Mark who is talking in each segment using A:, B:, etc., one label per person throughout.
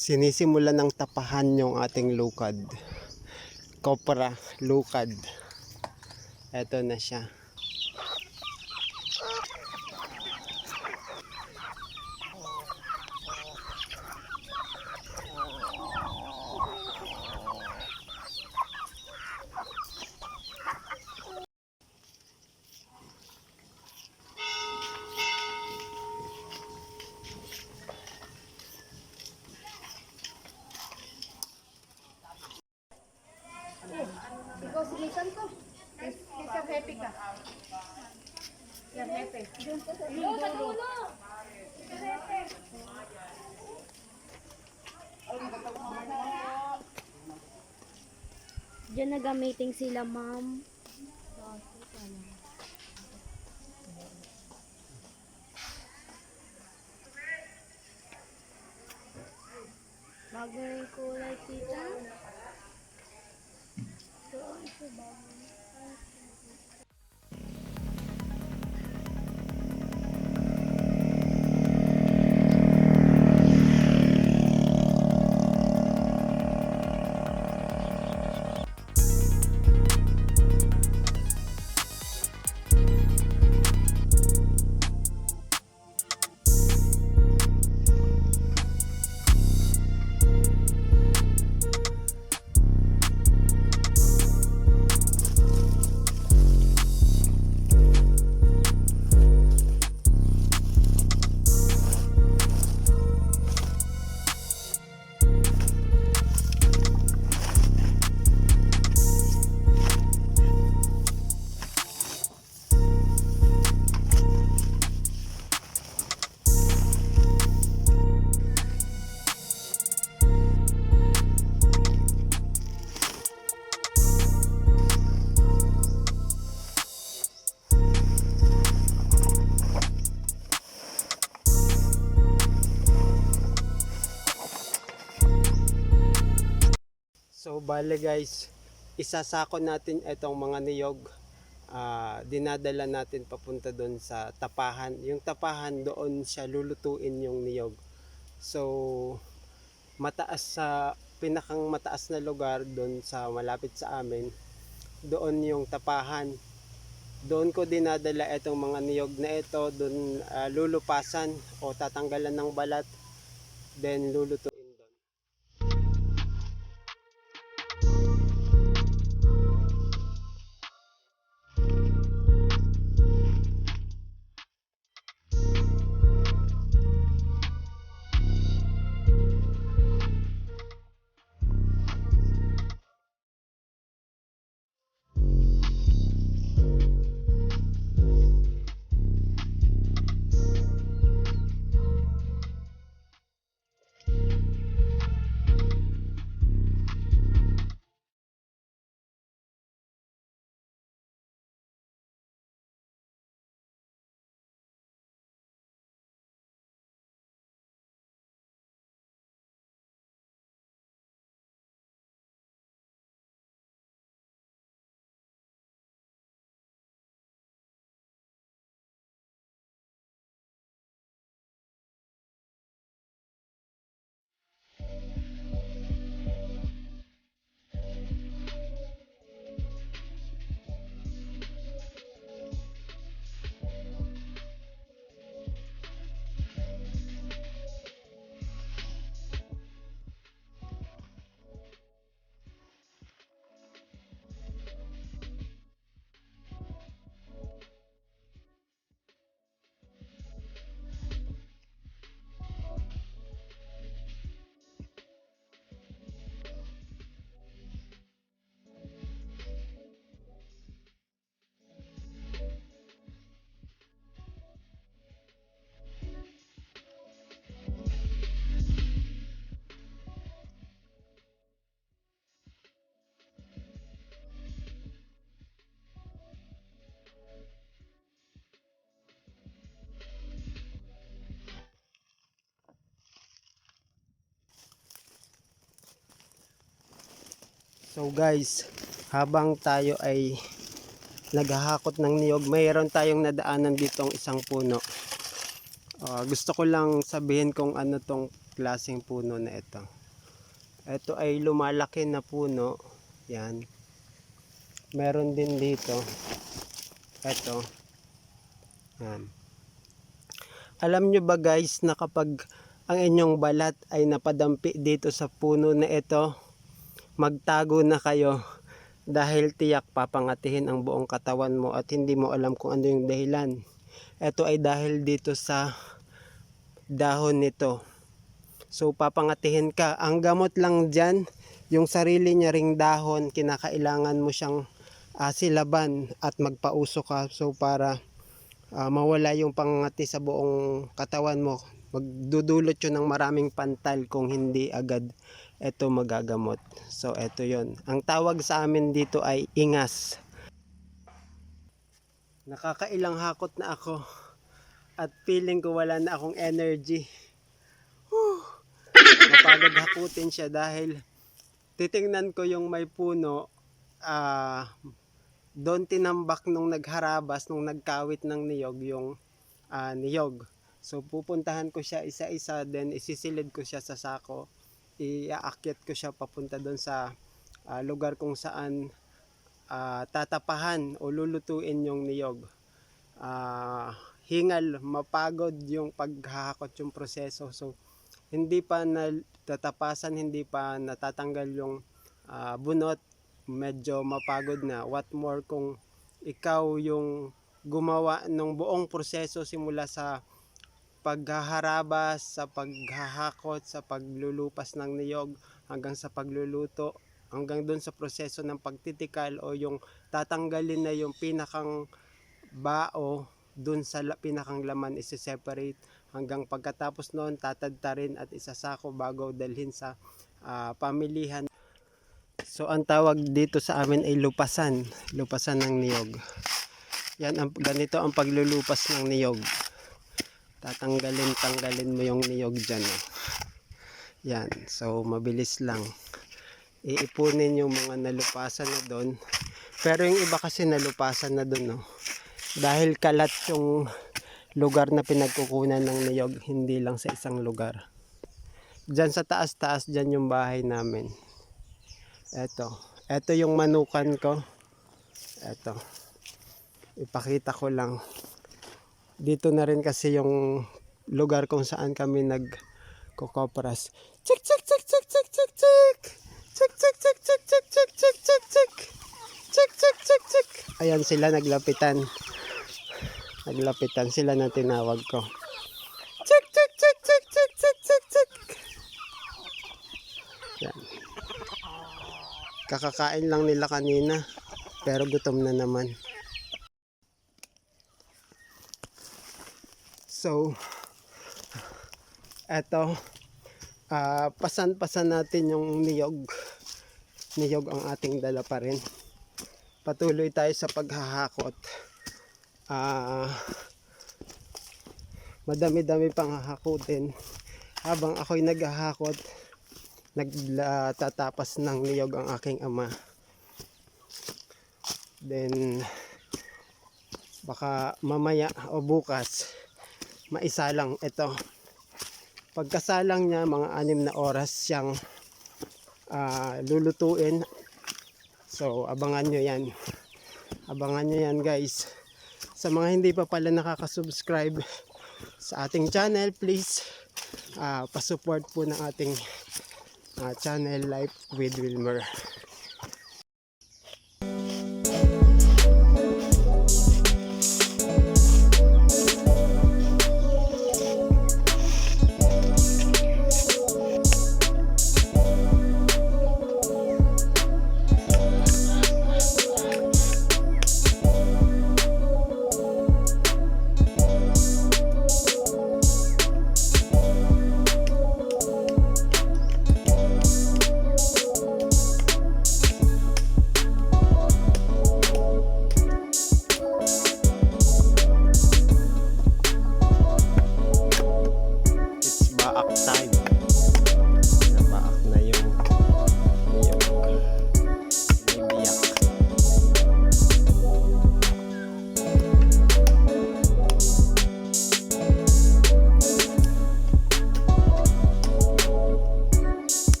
A: Sinisimula ng tapahan yung ating lukad. Kopra, lukad. Eto na siya.
B: Ikaw silitan ko. Isang happy ka. Isang happy. Doon sa dulo.
C: Diyan nag-meeting sila, ma'am. Bago yung kulay, tita. Doon sa bago.
A: So bale guys, isasako natin itong mga niyog. Dinadala natin papunta doon sa tapahan. Yung tapahan doon siya lulutuin yung niyog. So mataas sa pinakang mataas na lugar doon sa malapit sa amin. Doon yung tapahan. Doon ko dinadala itong mga niyog na ito. Doon lulupasan o tatanggalan ng balat. Then lulutuin. So guys, habang tayo ay naghahakot ng niyog, mayroon tayong nadaanan ditong isang puno. Gusto ko lang sabihin kung ano tong klaseng puno na ito. Ito ay lumalaki na puno. Yan. Meron din dito. Ito. Yan. Alam nyo ba guys na kapag ang inyong balat ay napadampi dito sa puno na ito, magtago na kayo dahil tiyak papangatihin ang buong katawan mo at hindi mo alam kung ano yung dahilan. Ito ay dahil dito sa dahon nito. So papangatihin ka. Ang gamot lang dyan, yung sarili niya ring dahon, kinakailangan mo siyang silaban at magpauso ka. So para mawala yung pangangati sa buong katawan mo. Magdudulot yun ng maraming pantal kung hindi agad ito magagamot. So ito yon. Ang tawag sa amin dito ay ingas. Nakakailang hakot na ako at feeling ko wala na akong energy. Napagod hakutin siya dahil titingnan ko yung may puno, doon tinambak nung nagharabas, nung nagkawit ng niyog yung niyog. So pupuntahan ko siya isa-isa, then isisilid ko siya sa sako, iaakyat ko siya papunta doon sa lugar kung saan tatapahan o lulutuin yung niyog. Hingal, mapagod yung paghahakot yung proseso. So hindi pa natatapasan, hindi pa natatanggal yung bunot, medyo mapagod na. What more kung ikaw yung gumawa ng buong proseso simula sa paghaharabas, sa paghahakot, sa paglulupas ng niyog, hanggang sa pagluluto, hanggang doon sa proseso ng pagtitikal o yung tatanggalin na yung pinakang bao doon sa pinakang laman, isi-separate, hanggang pagkatapos noon tatadtarin at isasako bago dalhin sa pamilihan. So ang tawag dito sa amin ay lupasan ng niyog. Yan, ganito ang paglulupas ng niyog. Tanggalin mo yung niyog dyan. Yan, so mabilis lang. Iipunin yung mga nalupasan na doon. Pero yung iba kasi nalupasan na doon, no? Dahil kalat yung lugar na pinagkukunan ng niyog, hindi lang sa isang lugar. Diyan sa taas-taas, dyan yung bahay namin. Ito yung manukan ko. Ito. Ipakita ko lang. Dito na rin kasi yung lugar kung saan kami nagkukopras. Check, check, check, check, check, check, check. Check, check, check, check, check, check, check, check, check. Check, check, check, check. Ayan sila naglapitan. Naglapitan sila na tinawag ko. Check, check, check, check, check, check, check, check. Yan. Kakakain lang nila kanina, pero gutom na naman. So, eto, pasan-pasan natin yung niyog. Niyog ang ating dala pa rin. Patuloy tayo sa paghahakot. Madami-dami pang hahakutin. Habang ako'y naghahakot, nagtatapas ng niyog ang aking ama. Then, baka mamaya o bukas, maisalang ito. Pagkasalang niya, mga 6 na oras siyang lulutuin. So, abangan nyo yan. Abangan nyo yan guys. Sa mga hindi pa pala nakaka-subscribe sa ating channel, please pasupport po ng ating channel Life with Wilmer.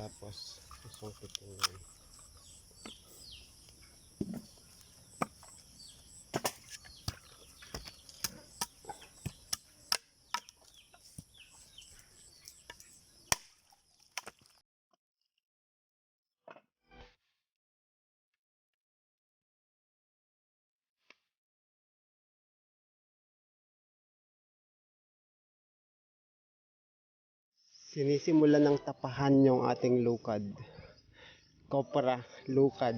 A: Tapos susungkitin yan. Sinisimulan ng tapahan yung ating lukad. Kopra, lukad.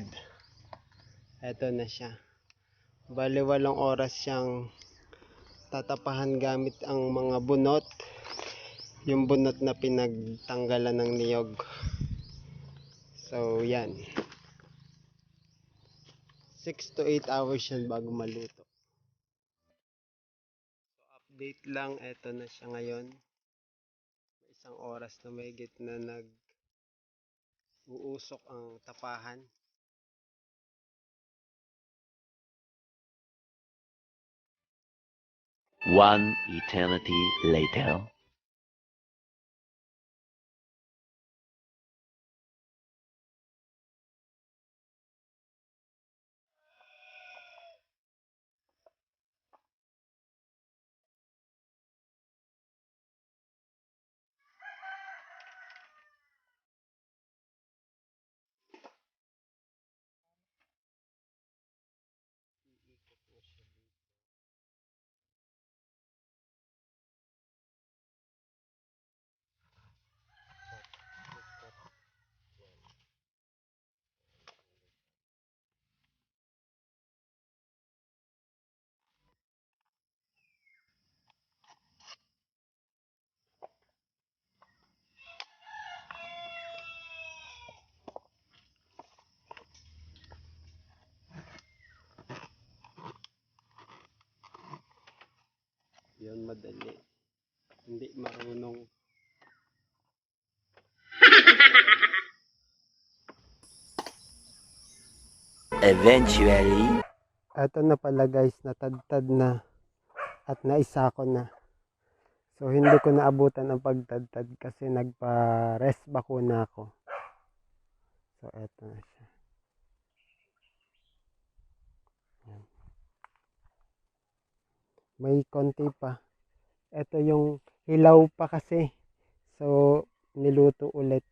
A: Eto na siya. Bali 8 oras siyang tatapahan gamit ang mga bunot. Yung bunot na pinagtanggalan ng niyog. So yan. 6 to 8 hours yan bago maluto. So update lang, eto na siya ngayon. May 1 oras na mahigit na nag-uusok ang tapahan.
D: One eternity later. Yun, madali. Hindi marunong. Eventually.
A: Ito na pala guys, natadtad na at naisako na. So hindi ko naabutan ang pagtadtad kasi nagpa-rest bakuna ako. So eto na siya. Yan. May konti pa. Ito yung hilaw pa kasi. So niluto ulit.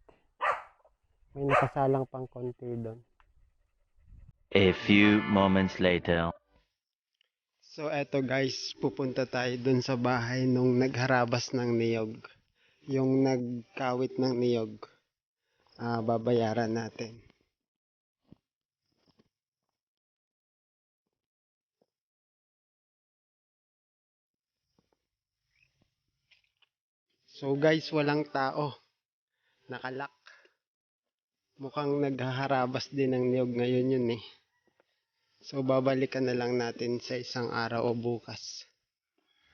A: May nakasalang pang konti doon.
D: A few moments later.
A: So eto guys, pupunta tayo dun sa bahay nung nagharabas ng niyog. Yung nagkawit ng niyog. Babayaran natin. So guys, walang tao. Nakalak. Mukhang naghaharabas din ng niyog ngayon yun eh. So babalikan na lang natin sa isang araw o bukas.